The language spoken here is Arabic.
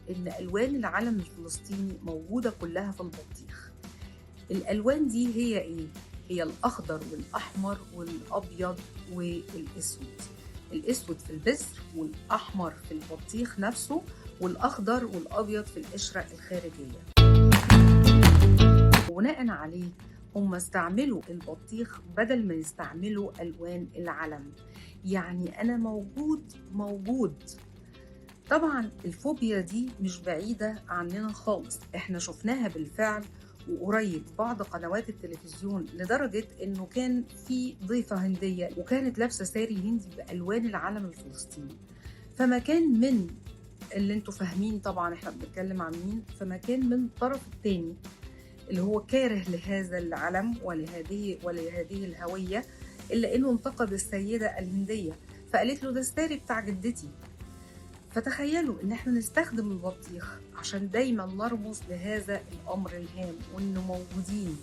إن ألوان العلم الفلسطيني موجودة كلها في البطيخ. الألوان دي هي إيه؟ هي الأخضر والأحمر والأبيض والأسود. الأسود في البذر والأحمر في البطيخ نفسه والأخضر والأبيض في القشرة الخارجية. وبناءً عليه هم استعملوا البطيخ بدل ما يستعملوا ألوان العلم. يعني أنا موجود. طبعًا الفوبيا دي مش بعيدة عننا خالص، إحنا شُفناها بالفعل وقريب في بعض قنوات التلفزيون، لدرجة إنه كان في ضيفة هندية وكانت لابسة ساري هندي بألوان العلم الفلسطيني. فمكان من اللي أنتم فاهمين طبعًا إحنا بنتكلم عن مين، فمكان من الطرف التاني اللي هو كاره لهذا العلم ولهذه الهوية، إلا إنه انتقد السيدة الهندية، فقالت له: "ده الساري بتاع جدتي." فتخيلوا إن إحنا نستخدم البطيخ عشان دايمًا نرمز لهذا الأمر الهام وإنه موجودين.